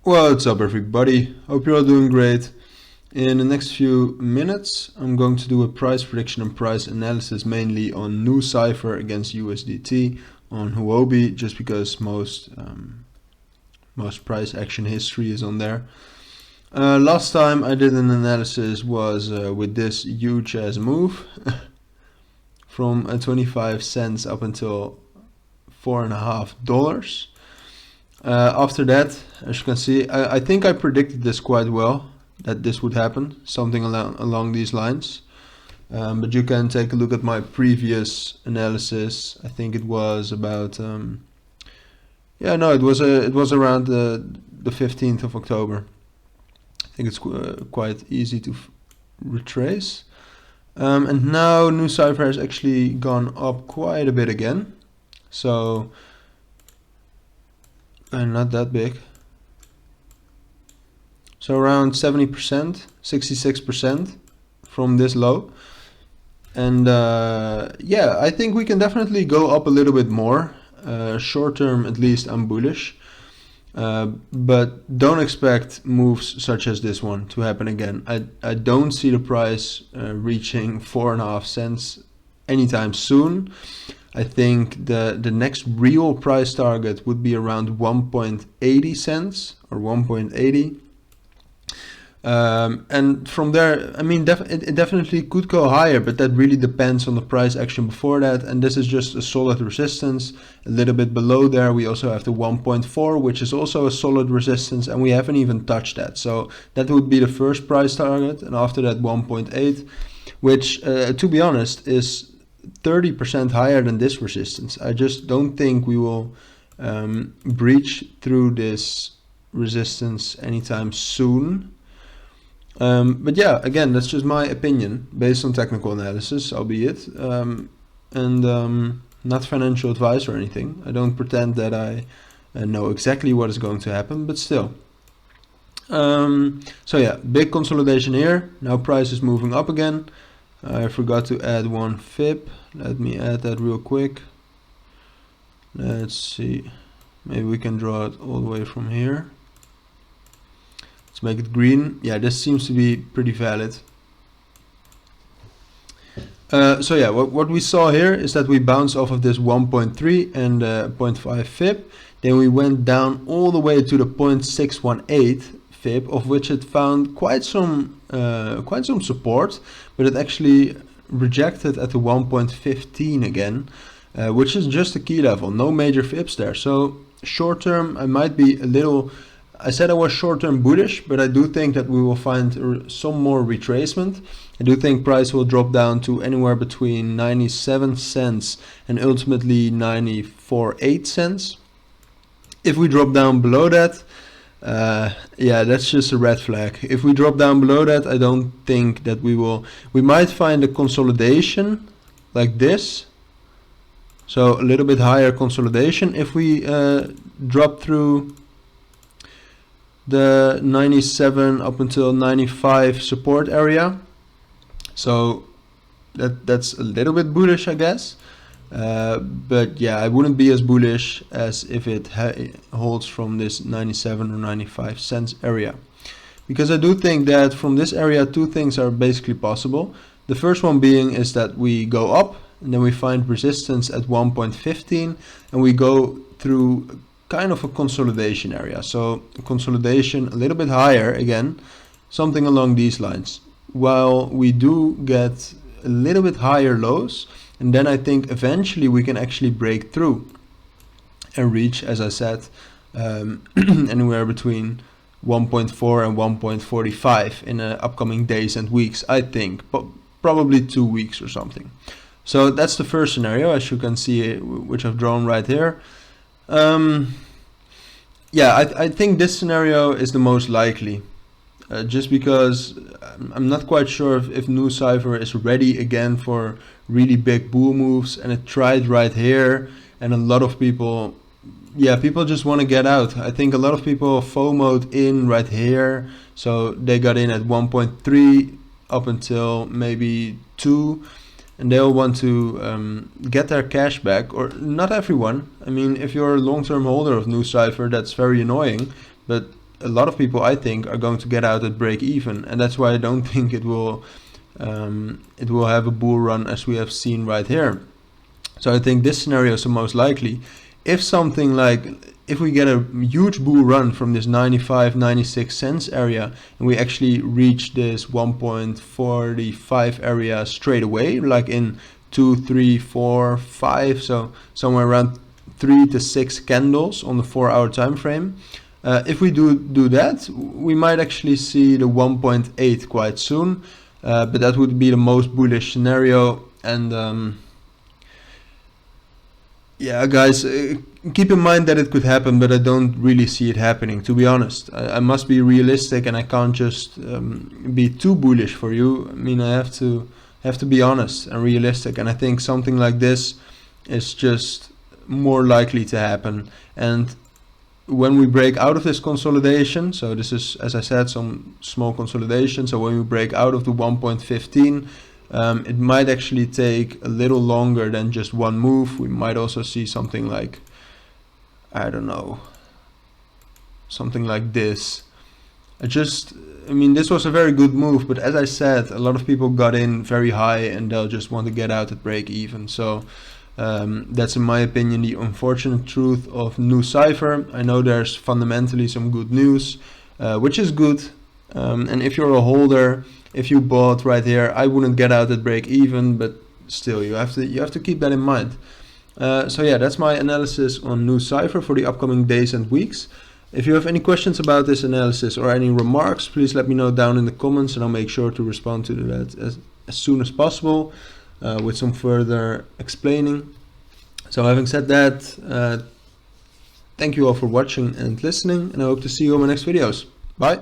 What's up everybody, hope you're all doing great. In the next few minutes I'm going to do a price prediction and price analysis mainly on NuCypher against USDT on Huobi, just because most price action history is on there. Last time I did an analysis was with this huge ass move from 25 cents up until $4.50. After that, as you can see, I think I predicted this quite well, that this would happen, something along these lines. But you can take a look at my previous analysis. I think it was about, it was around the 15th of October. I think it's quite easy to retrace. And now NuCypher has actually gone up quite a bit again. So, and not that big. So around 70%, 66% from this low. And yeah, I think we can definitely go up a little bit more. Short term, at least, I'm bullish. But don't expect moves such as this one to happen again. I don't see the price reaching 4.5 cents anytime soon. I think the next real price target would be around 1.80 cents or 1.80. And from there, I mean, it definitely could go higher, but that really depends on the price action before that. And this is just a solid resistance. A little bit below there, we also have the 1.4, which is also a solid resistance, and we haven't even touched that. So that would be the first price target. And after that, 1.8, which, to be honest, is 30% higher than this resistance. I just don't think we will breach through this resistance anytime soon. But yeah, again, that's just my opinion based on technical analysis, albeit, and not financial advice or anything. I don't pretend that I know exactly what is going to happen, but still. So yeah, big consolidation here. Now price is moving up again. I forgot to add one fib. Let me add that real quick. Let's see. Maybe we can draw it all the way from here. Let's make it green. Yeah, this seems to be pretty valid. So yeah, what we saw here is that we bounced off of this 1.3 and 0.5 fib. Then we went down all the way to the 0.618 fib, of which it found quite some support, but it actually rejected at the 1.15 again, which is just a key level, no major fibs there. So short term, I might be a little, I said I was short term bullish, but I do think that we will find some more retracement. I do think price will drop down to anywhere between 97 cents and ultimately 94.8 cents. If we drop down below that, yeah, that's just a red flag. If we drop down below that, I don't think that we might find a consolidation like this. So a little bit higher consolidation. If we drop through the 97 up until 95 support area. So that's a little bit bullish, I guess. But yeah, I wouldn't be as bullish as if it holds from this 97 or 95 cents area, because I do think that from this area two things are basically possible. The first one being is that we go up and then we find resistance at 1.15 and we go through kind of a consolidation area. So consolidation a little bit higher again, something along these lines, while we do get a little bit higher lows. And then I think eventually we can actually break through and reach, as I said, anywhere between 1.4 and 1.45 in the upcoming days and weeks, I think, but probably 2 weeks or something. So that's the first scenario, as you can see, which I've drawn right here. Yeah, I think this scenario is the most likely. Just because I'm not quite sure if NuCypher is ready again for really big bull moves, and it tried right here, and a lot of people, yeah, people just want to get out. I think a lot of people FOMO'd in right here, so they got in at 1.3 up until maybe 2, and they'll want to get their cash back, or not everyone. I mean, if you're a long-term holder of NuCypher, that's very annoying, but a lot of people, I think, are going to get out at break even, and that's why I don't think it will have a bull run as we have seen right here. So I think this scenario is the most likely. If we get a huge bull run from this 95-96 cents area and we actually reach this 1.45 area straight away, like in 2, 3, 4, 5, so somewhere around 3 to 6 candles on the 4-hour time frame. If we do that, we might actually see the 1.8 quite soon, but that would be the most bullish scenario. And yeah, guys, keep in mind that it could happen, but I don't really see it happening, to be honest. I must be realistic, and I can't just be too bullish for you. I mean, I have to be honest and realistic, and I think something like this is just more likely to happen. And when we break out of this consolidation, so this is, as I said, some small consolidation, so when we break out of the 1.15, it might actually take a little longer than just one move. We might also see something like, I don't know, something like this. I mean, this was a very good move, but as I said, a lot of people got in very high and they'll just want to get out at break even. So that's, in my opinion, the unfortunate truth of NuCypher. I know there's fundamentally some good news, which is good. And if you're a holder, if you bought right here, I wouldn't get out at break even, but still, you have to keep that in mind. So yeah, that's my analysis on NuCypher for the upcoming days and weeks. If you have any questions about this analysis or any remarks, please let me know down in the comments, and I'll make sure to respond to that as soon as possible with some further explaining. So having said that, thank you all for watching and listening, and I hope to see you on my next videos. Bye.